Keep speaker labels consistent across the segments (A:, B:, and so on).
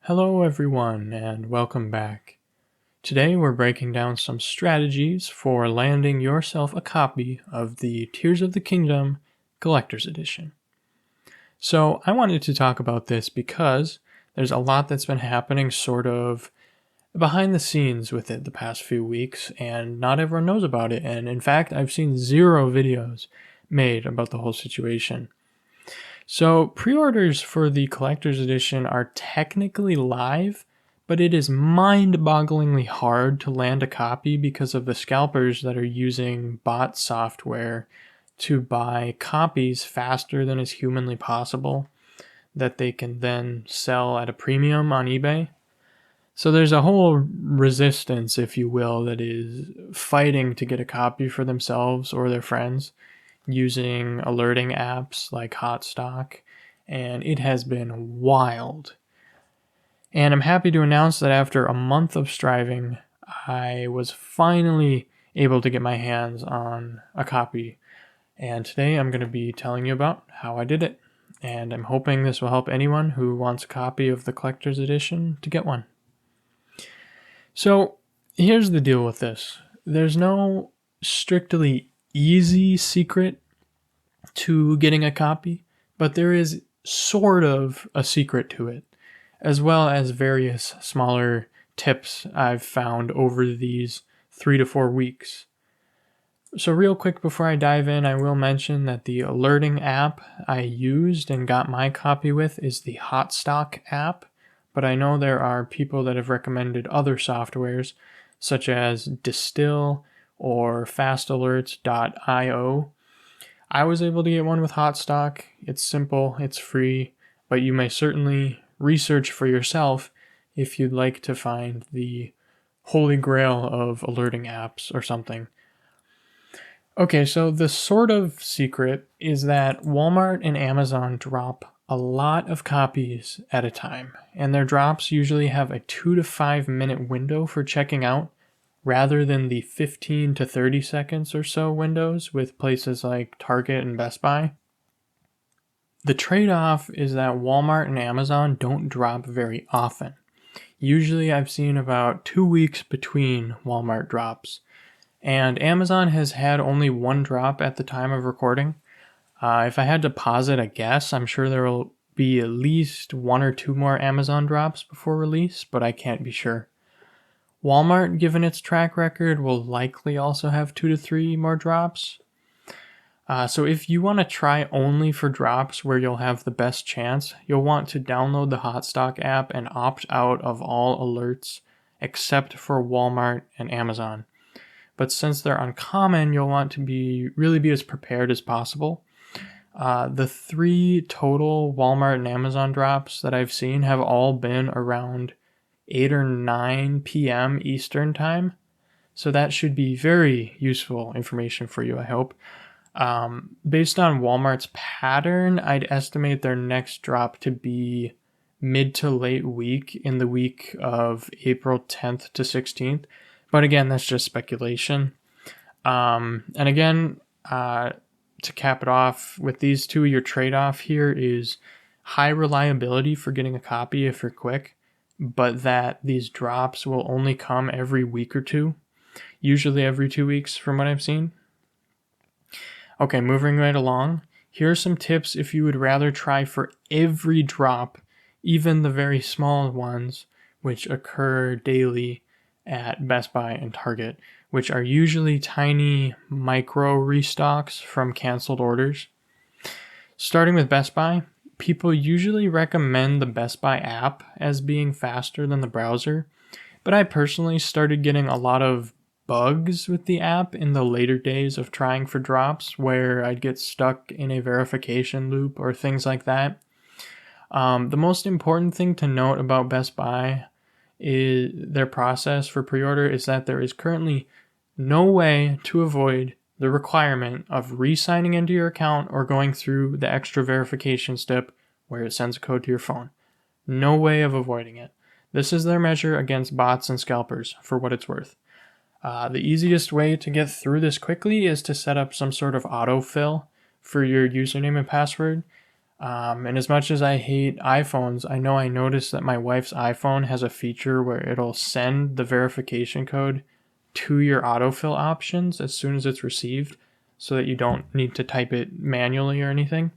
A: Hello everyone and welcome back. Today we're breaking down some strategies for landing yourself a copy of the Tears of the Kingdom Collector's Edition. So I wanted to talk about this because there's a lot that's been happening sort of behind the scenes with it the past few weeks, and not everyone knows about it, and in fact I've seen 0 videos made about the whole situation. So pre-orders for the collector's edition are technically live, but it is mind-bogglingly hard to land a copy because of the scalpers that are using bot software to buy copies faster than is humanly possible that they can then sell at a premium on eBay. So there's a whole resistance, if you will, that is fighting to get a copy for themselves or their friends using alerting apps like Hotstock, and it has been wild. And I'm happy to announce that after a month of striving, I was finally able to get my hands on a copy. And today I'm going to be telling you about how I did it. And I'm hoping this will help anyone who wants a copy of the collector's edition to get one. So here's the deal with this. There's no strictly easy secret to getting a copy, but there is sort of a secret to it, as well as various smaller tips I've found over these 3 to 4 weeks. So real quick before I dive in, I will mention that the alerting app I used and got my copy with is the Hotstock app, but I know there are people that have recommended other softwares such as Distill or fastalerts.io. I was able to get one with Hotstock. It's simple, it's free, but you may certainly research for yourself if you'd like to find the holy grail of alerting apps or something. Okay, so the sort of secret is that Walmart and Amazon drop a lot of copies at a time, and their drops usually have a 2 to 5 minute window for checking out, rather than the 15 to 30 seconds or so windows with places like Target and Best Buy. The trade-off is that Walmart and Amazon don't drop very often. Usually I've seen about 2 weeks between Walmart drops, and Amazon has had only 1 drop at the time of recording. If I had to posit a guess, I'm sure there will be at least 1 or 2 more Amazon drops before release, but I can't be sure. Walmart, given its track record, will likely also have 2 to 3 more drops. So if you want to try only for drops where you'll have the best chance, you'll want to download the Hotstock app and opt out of all alerts except for Walmart and Amazon. But since they're uncommon, you'll want to really be as prepared as possible. The 3 total Walmart and Amazon drops that I've seen have all been around 8 or 9 p.m. Eastern time. So that should be very useful information for you, I hope. Based on Walmart's pattern, I'd estimate their next drop to be mid to late week in the week of April 10th to 16th. But again, that's just speculation. And again, to cap it off, with these two, your trade-off here is high reliability for getting a copy if you're quick, but that these drops will only come every week or 2, usually every 2 weeks from what I've seen. Okay, moving right along, here are some tips if you would rather try for every drop, even the very small ones, which occur daily at Best Buy and Target, which are usually tiny micro restocks from canceled orders. Starting with Best Buy, people usually recommend the Best Buy app as being faster than the browser, but I personally started getting a lot of bugs with the app in the later days of trying for drops where I'd get stuck in a verification loop or things like that. The most important thing to note about Best Buy is their process for pre-order is that there is currently no way to avoid the requirement of re-signing into your account or going through the extra verification step where it sends a code to your phone. No way of avoiding it. This is their measure against bots and scalpers, for what it's worth. The easiest way to get through this quickly is to set up some sort of autofill for your username and password. And as much as I hate iPhones, I noticed that my wife's iPhone has a feature where it'll send the verification code to your autofill options as soon as it's received, so that you don't need to type it manually or anything.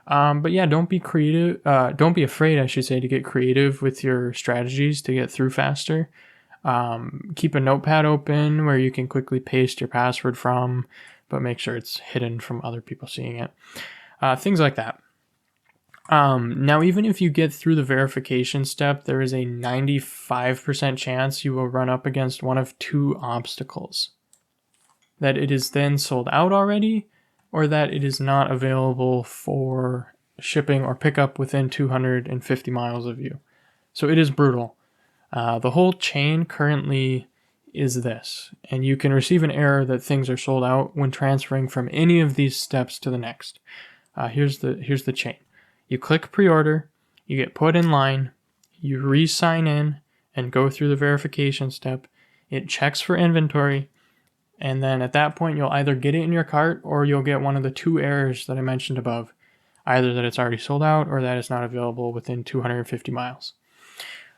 A: But yeah, don't be creative. Don't be afraid, I should say, to get creative with your strategies to get through faster. Keep a notepad open where you can quickly paste your password from, but make sure it's hidden from other people seeing it. Things like that. Now, even if you get through the verification step, there is a 95% chance you will run up against one of two obstacles. That it is then sold out already, or that it is not available for shipping or pickup within 250 miles of you. So it is brutal. The whole chain currently is this, and you can receive an error that things are sold out when transferring from any of these steps to the next. Here's the chain. You click pre-order, you get put in line, you re-sign in and go through the verification step. It checks for inventory, and then at that point you'll either get it in your cart or you'll get one of the two errors that I mentioned above, either that it's already sold out or that it's not available within 250 miles.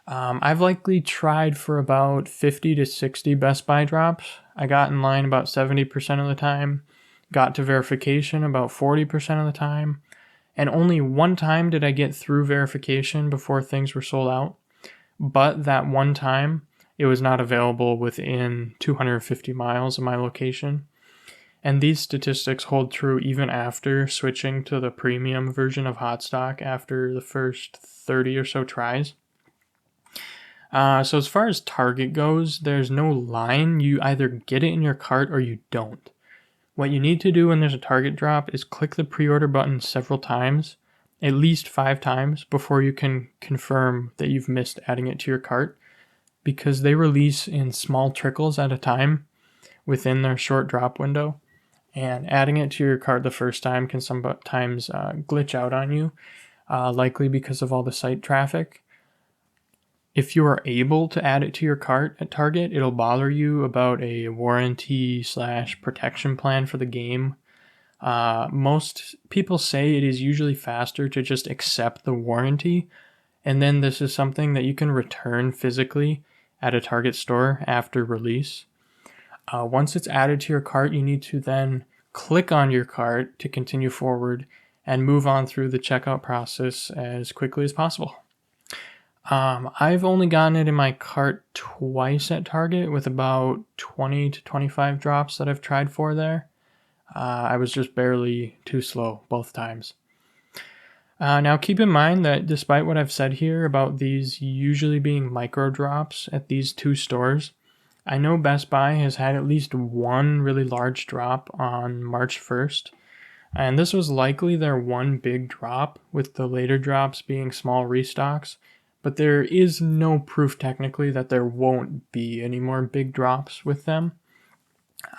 A: I've likely tried for about 50 to 60 Best Buy drops. I got in line about 70% of the time, got to verification about 40% of the time, and only one time did I get through verification before things were sold out. But that one time, it was not available within 250 miles of my location. And these statistics hold true even after switching to the premium version of Hotstock after the first 30 or so tries. So as far as Target goes, there's no line. You either get it in your cart or you don't. What you need to do when there's a Target drop is click the pre-order button several times, at least 5 times, before you can confirm that you've missed adding it to your cart, because they release in small trickles at a time within their short drop window, and adding it to your cart the first time can sometimes glitch out on you, likely because of all the site traffic. If you are able to add it to your cart at Target, it'll bother you about a warranty/protection plan for the game. Most people say it is usually faster to just accept the warranty, and then this is something that you can return physically at a Target store after release. Once it's added to your cart, you need to then click on your cart to continue forward and move on through the checkout process as quickly as possible. I've only gotten it in my cart twice at Target with about 20 to 25 drops that I've tried for there. I was just barely too slow both times. Now keep in mind that despite what I've said here about these usually being micro drops at these two stores, I know Best Buy has had at least one really large drop on March 1st, and this was likely their one big drop, with the later drops being small restocks. But there is no proof technically that there won't be any more big drops with them.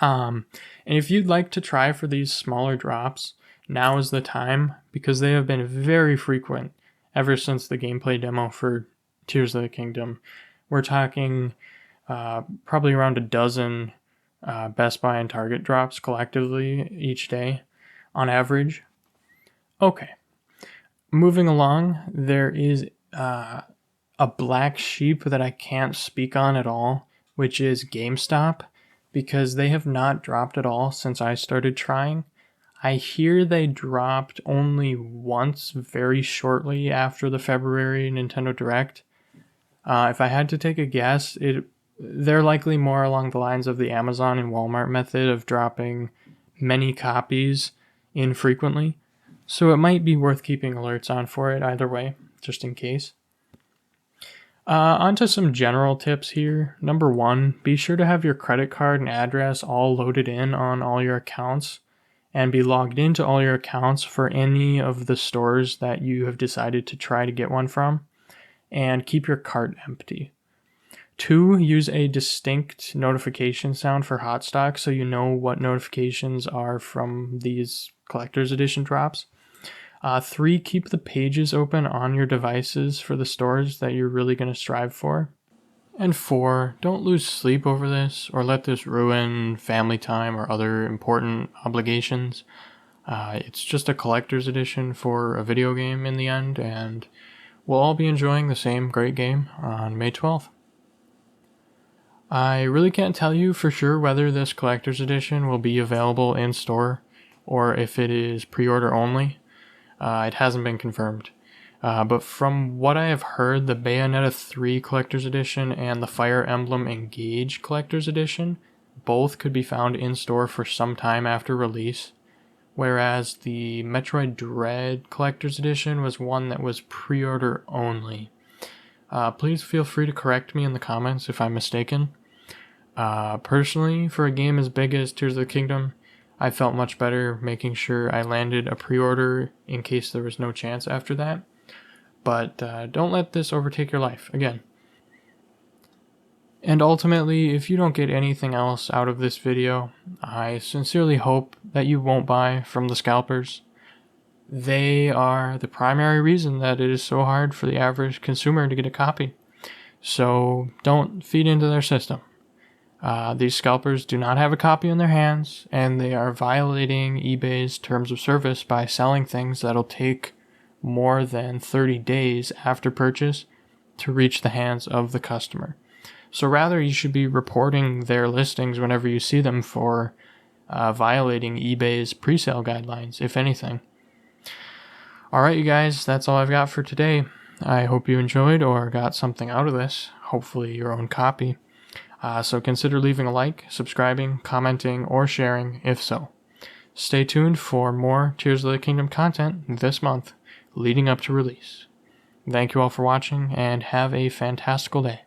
A: And if you'd like to try for these smaller drops, now is the time, because they have been very frequent ever since the gameplay demo for Tears of the Kingdom. We're talking probably around a dozen Best Buy and Target drops collectively each day on average. Okay, moving along, there is a black sheep that I can't speak on at all, which is GameStop, because they have not dropped at all since I started trying. I hear they dropped only once very shortly after the February Nintendo Direct. If I had to take a guess, they're likely more along the lines of the Amazon and Walmart method of dropping many copies infrequently, so it might be worth keeping alerts on for it either way, just in case. On to some general tips here. Number 1, be sure to have your credit card and address all loaded in on all your accounts, and be logged into all your accounts for any of the stores that you have decided to try to get one from, and keep your cart empty. 2, use a distinct notification sound for Hotstock so you know what notifications are from these collector's edition drops. 3, keep the pages open on your devices for the stores that you're really going to strive for. And 4, don't lose sleep over this or let this ruin family time or other important obligations. It's just a collector's edition for a video game in the end, and we'll all be enjoying the same great game on May 12th. I really can't tell you for sure whether this collector's edition will be available in store or if it is pre-order only. It hasn't been confirmed. But from what I have heard, the Bayonetta 3 Collector's Edition and the Fire Emblem Engage Collector's Edition both could be found in store for some time after release, whereas the Metroid Dread Collector's Edition was one that was pre-order only. Please feel free to correct me in the comments if I'm mistaken. Personally, for a game as big as Tears of the Kingdom, I felt much better making sure I landed a pre-order in case there was no chance after that. But don't let this overtake your life, again. And ultimately, if you don't get anything else out of this video, I sincerely hope that you won't buy from the Scalpers. They are the primary reason that it is so hard for the average consumer to get a copy. So don't feed into their system. These Scalpers do not have a copy in their hands, and they are violating eBay's terms of service by selling things that'll take more than 30 days after purchase to reach the hands of the customer. So rather, you should be reporting their listings whenever you see them for violating eBay's pre-sale guidelines, if anything. Alright, you guys, that's all I've got for today. I hope you enjoyed or got something out of this, hopefully your own copy. So consider leaving a like, subscribing, commenting, or sharing if so. Stay tuned for more Tears of the Kingdom content this month, leading up to release. Thank you all for watching, and have a fantastical day.